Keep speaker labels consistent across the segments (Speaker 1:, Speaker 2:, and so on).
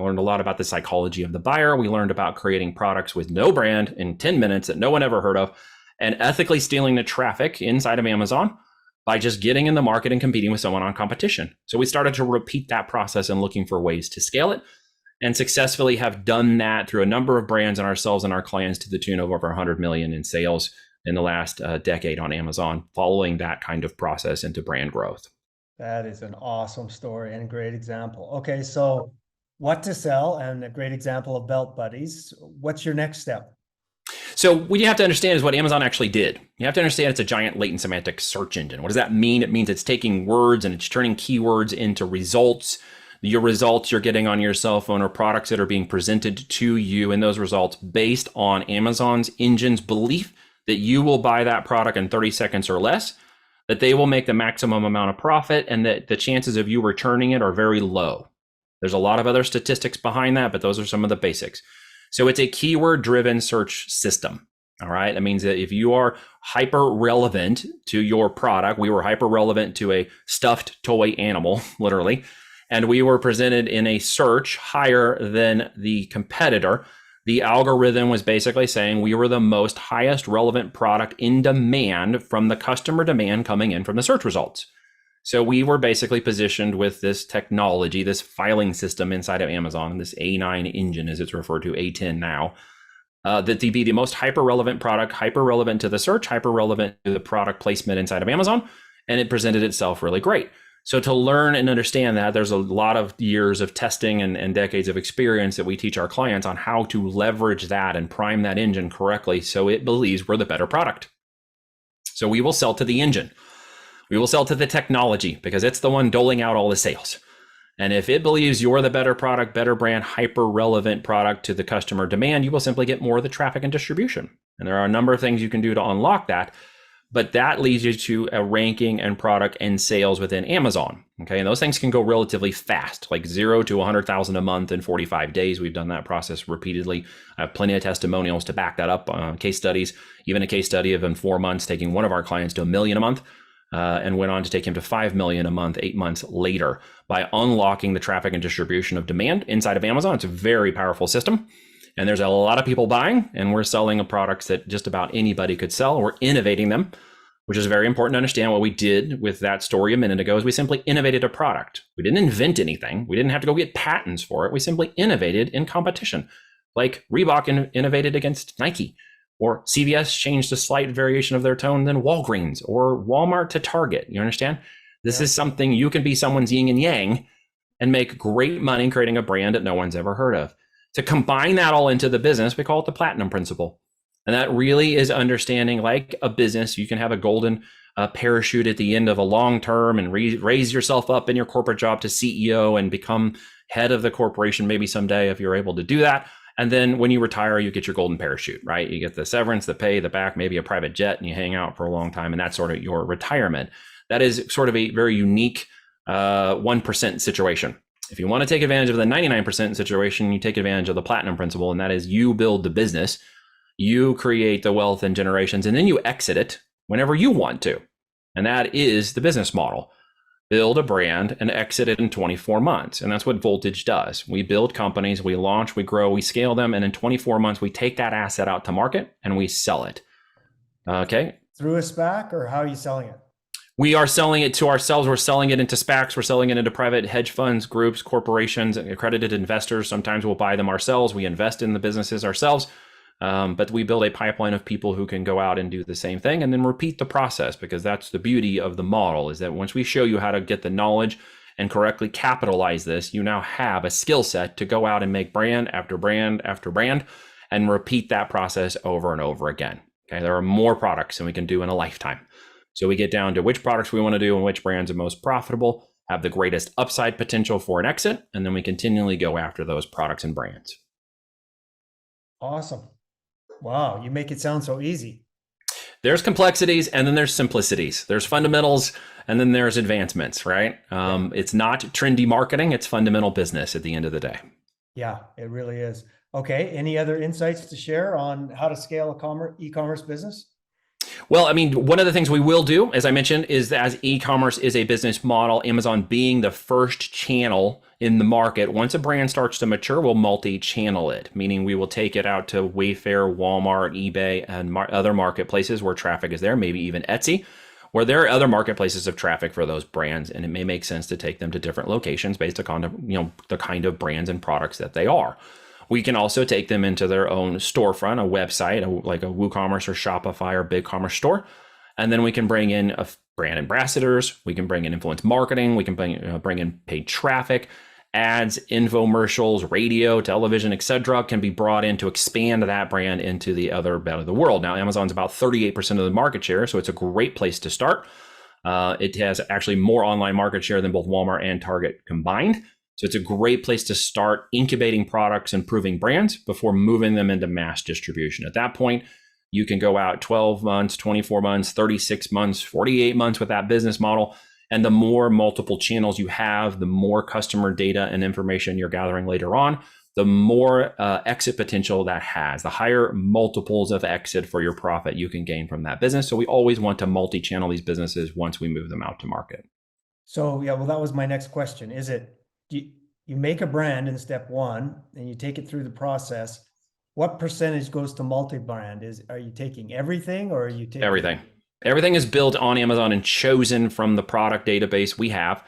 Speaker 1: We learned a lot about the psychology of the buyer. We learned about creating products with no brand in 10 minutes that no one ever heard of, and ethically stealing the traffic inside of Amazon by just getting in the market and competing with someone on competition. So we started to repeat that process and looking for ways to scale it, and successfully have done that through a number of brands and ourselves and our clients to the tune of over 100 million in sales in the last decade on Amazon, following that kind of process into brand growth.
Speaker 2: That is an awesome story and a great example. Okay, so what to sell and a great example of Belt Buddies. What's your next step?
Speaker 1: So what you have to understand is what Amazon actually did. You have to understand it's a giant latent semantic search engine. What does that mean? It means it's taking words and it's turning keywords into results. Your results you're getting on your cell phone are products that are being presented to you in those results based on Amazon's engine's belief that you will buy that product in 30 seconds or less, that they will make the maximum amount of profit, and that the chances of you returning it are very low. There's a lot of other statistics behind that, but those are some of the basics. So it's a keyword driven search system. All right. That means that if you are hyper relevant to your product, we were hyper relevant to a stuffed toy animal, literally, and we were presented in a search higher than the competitor, the algorithm was basically saying we were the most highest relevant product in demand from the customer demand coming in from the search results. So we were basically positioned with this technology, this filing system inside of Amazon, this A9 engine, as it's referred to, A10 now, that to be the most hyper relevant product, hyper relevant to the search, hyper relevant to the product placement inside of Amazon. And it presented itself really great. So to learn and understand that, there's a lot of years of testing and decades of experience that we teach our clients on how to leverage that and prime that engine correctly so it believes we're the better product. So we will sell to the engine. We will sell to the technology because it's the one doling out all the sales. And if it believes you're the better product, better brand, hyper relevant product to the customer demand, you will simply get more of the traffic and distribution. And there are a number of things you can do to unlock that. But that leads you to a ranking and product and sales within Amazon. Okay, and those things can go relatively fast, like 0 to 100,000 a month in 45 days. We've done that process repeatedly. I have plenty of testimonials to back that up, case studies, even a case study of in 4 months taking one of our clients to $1 million a month, and went on to take him to $5 million a month 8 months later by unlocking the traffic and distribution of demand inside of Amazon. It's a very powerful system. And there's a lot of people buying, and we're selling products that just about anybody could sell. We're innovating them, which is very important to understand. What we did with that story a minute ago is we simply innovated a product. We didn't invent anything. We didn't have to go get patents for it. We simply innovated in competition. Like Reebok innovated against Nike, or CVS changed a slight variation of their tone than Walgreens, or Walmart to Target. You understand? This is something you can be someone's yin and yang and make great money creating a brand that no one's ever heard of. To combine that all into the business, we call it the platinum principle. And that really is understanding, like a business, you can have a golden parachute at the end of a long term and raise yourself up in your corporate job to CEO and become head of the corporation maybe someday if you're able to do that. And then when you retire, you get your golden parachute, right? You get the severance, the pay, the back, maybe a private jet, and you hang out for a long time. And that's sort of your retirement. That is sort of a very unique 1% situation. If you want to take advantage of the 99% situation, you take advantage of the platinum principle, and that is you build the business, you create the wealth and generations, and then you exit it whenever you want to. And that is the business model. Build a brand and exit it in 24 months. And that's what Voltage does. We build companies, we launch, we grow, we scale them, and in 24 months, we take that asset out to market and we sell it. Okay.
Speaker 2: Through a SPAC, or how are you selling it?
Speaker 1: We are selling it to ourselves. We're selling it into SPACs. We're selling it into private hedge funds, groups, corporations, accredited investors. Sometimes we'll buy them ourselves. We invest in the businesses ourselves. But we build a pipeline of people who can go out and do the same thing and then repeat the process, because that's the beauty of the model, is that once we show you how to get the knowledge and correctly capitalize this, you now have a skill set to go out and make brand after brand after brand and repeat that process over and over again. Okay, there are more products than we can do in a lifetime. So we get down to which products we want to do and which brands are most profitable, have the greatest upside potential for an exit, and then we continually go after those products and brands.
Speaker 2: Awesome. Wow, you make it sound so easy.
Speaker 1: There's complexities and then there's simplicities. There's fundamentals and then there's advancements, right? It's not trendy marketing, it's fundamental business at the end of the day.
Speaker 2: Yeah, it really is. Okay, any other insights to share on how to scale a e-commerce business?
Speaker 1: Well, I mean, one of the things we will do, as I mentioned, is that as e-commerce is a business model, Amazon being the first channel in the market, once a brand starts to mature, we'll multi-channel it, meaning we will take it out to Wayfair, Walmart, eBay, and other marketplaces where traffic is there, maybe even Etsy, where there are other marketplaces of traffic for those brands, and it may make sense to take them to different locations based upon the kind of brands and products that they are. We can also take them into their own storefront, a website, like a WooCommerce or Shopify or BigCommerce store. And then we can bring in brand ambassadors. We can bring in influence marketing. We can bring in paid traffic, ads, infomercials, radio, television, etc. can be brought in to expand that brand into the other bit of the world. Now, Amazon's about 38% of the market share, so it's a great place to start. It has actually more online market share than both Walmart and Target combined. So it's a great place to start incubating products and proving brands before moving them into mass distribution. At that point, you can go out 12 months, 24 months, 36 months, 48 months with that business model. And the more multiple channels you have, the more customer data and information you're gathering later on, the more exit potential that has, the higher multiples of exit for your profit you can gain from that business. So we always want to multi-channel these businesses once we move them out to market.
Speaker 2: So yeah, well, that was my next question. Is it, you make a brand in step one and you take it through the process. What percentage goes to multi-brand? Are you taking everything, or are you taking
Speaker 1: everything? Everything is built on Amazon and chosen from the product database we have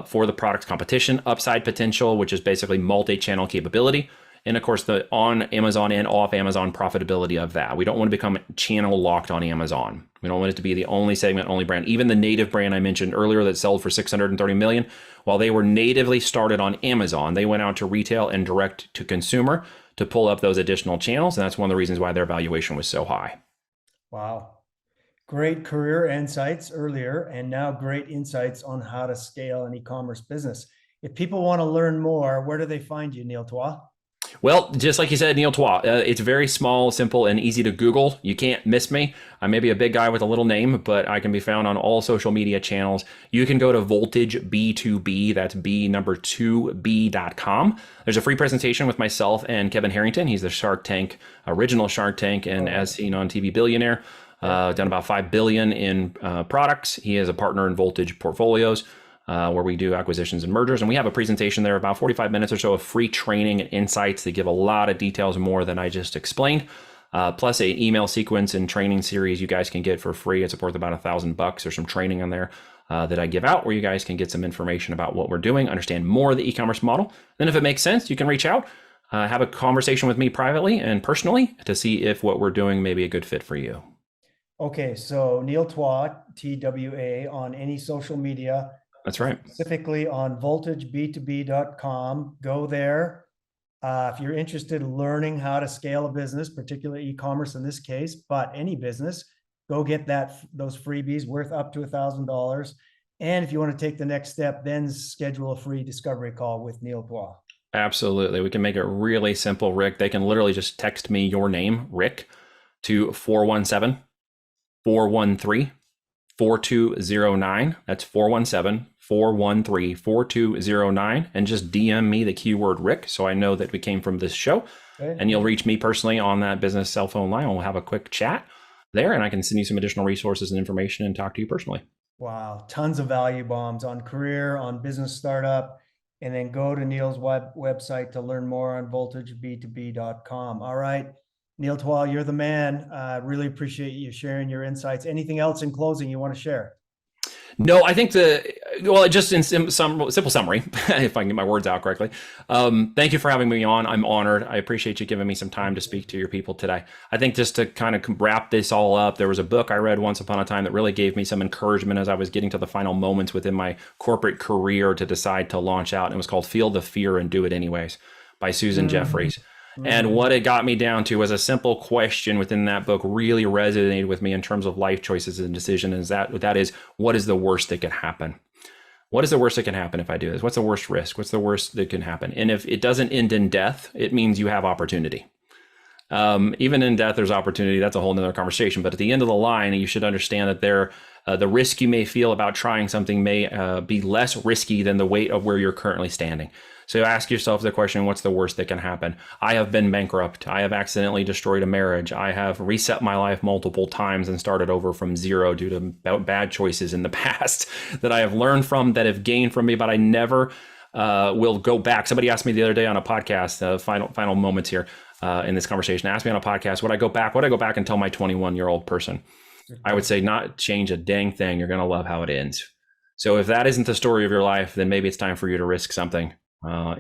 Speaker 1: for the product's competition, upside potential, which is basically multi-channel capability. And of course, the on Amazon and off Amazon profitability of that. We don't want to become channel locked on Amazon. We don't want it to be the only segment, only brand. Even the native brand I mentioned earlier that sold for $630 million, while they were natively started on Amazon, they went out to retail and direct to consumer to pull up those additional channels. And that's one of the reasons why their valuation was so high.
Speaker 2: Wow. Great career insights earlier, and now great insights on how to scale an e-commerce business. If people want to learn more, where do they find you, Neil Toit?
Speaker 1: Well, just like you said, Neil Toit, it's very small, simple, and easy to Google. You can't miss me. I may be a big guy with a little name, but I can be found on all social media channels. You can go to Voltage B2B, that's B2B.com. There's a free presentation with myself and Kevin Harrington. He's the Shark Tank, original Shark Tank, and as seen on TV billionaire. Done about $5 billion in products. He is a partner in Voltage Portfolios, where we do acquisitions and mergers. And we have a presentation there, about 45 minutes or so of free training and insights that give a lot of details more than I just explained. Plus an email sequence and training series you guys can get for free. It's worth about $1,000. There's some training on there that I give out where you guys can get some information about what we're doing, understand more of the e-commerce model. Then if it makes sense, you can reach out, have a conversation with me privately and personally to see if what we're doing may be a good fit for you.
Speaker 2: Okay, so Neil Toit, TWA, on any social media.
Speaker 1: That's right.
Speaker 2: Specifically on voltageb2b.com. Go there. If you're interested in learning how to scale a business, particularly e-commerce in this case, but any business, go get those freebies worth up to $1,000. And if you want to take the next step, then schedule a free discovery call with Neil Toit.
Speaker 1: Absolutely. We can make it really simple, Rick. They can literally just text me your name, Rick, to 417-413-4209. That's 417-413-4209. And just DM me the keyword Rick so I know that we came from this show. Okay. And you'll reach me personally on that business cell phone line. We'll have a quick chat there and I can send you some additional resources and information and talk to you personally.
Speaker 2: Wow. Tons of value bombs on career, on business startup, and then go to Neil's website to learn more on voltageb2b.com. All right. Neil Toit, you're the man. Really appreciate you sharing your insights. Anything else in closing you want to share?
Speaker 1: No, I think just in some simple summary, if I can get my words out correctly. Thank you for having me on. I'm honored. I appreciate you giving me some time to speak to your people today. I think just to kind of wrap this all up, there was a book I read once upon a time that really gave me some encouragement as I was getting to the final moments within my corporate career to decide to launch out. And it was called Feel the Fear and Do It Anyways by Susan Jeffries. And what it got me down to was a simple question within that book really resonated with me in terms of life choices and decisions. That is, what is the worst that could happen? What is the worst that can happen if I do this? What's the worst risk? What's the worst that can happen? And if it doesn't end in death, it means you have opportunity. Even in death, there's opportunity. That's a whole nother conversation. But at the end of the line, you should understand that the risk you may feel about trying something may be less risky than the weight of where you're currently standing. So ask yourself the question, what's the worst that can happen? I have been bankrupt. I have accidentally destroyed a marriage. I have reset my life multiple times and started over from zero due to bad choices in the past that I have learned from, that have gained from me, but I never will go back. Somebody asked me the other day on a podcast, final moments here in this conversation, asked me on a podcast, would I go back? Would I go back and tell my 21-year-old person? I would say not change a dang thing. You're going to love how it ends. So if that isn't the story of your life, then maybe it's time for you to risk something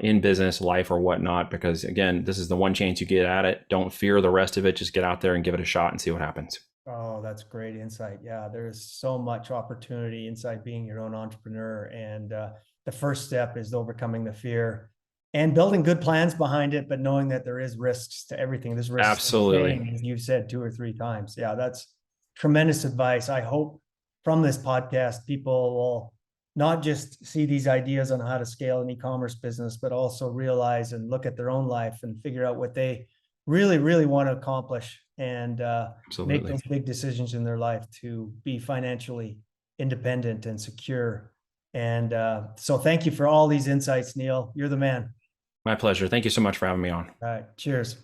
Speaker 1: in business, life, or whatnot, because again, this is the one chance you get at it. Don't fear the rest of it. Just get out there and give it a shot and see what happens.
Speaker 2: Oh, that's great insight. Yeah, there's so much opportunity inside being your own entrepreneur. And the first step is overcoming the fear and building good plans behind it, but knowing that there is risks to everything. There's risks.
Speaker 1: Absolutely.
Speaker 2: As you've said 2 or 3 times. Yeah, that's tremendous advice. I hope from this podcast, people will not just see these ideas on how to scale an e-commerce business, but also realize and look at their own life and figure out what they really, really want to accomplish and make those big decisions in their life to be financially independent and secure. And so thank you for all these insights, Neil. You're the man.
Speaker 1: My pleasure. Thank you so much for having me on.
Speaker 2: All right. Cheers.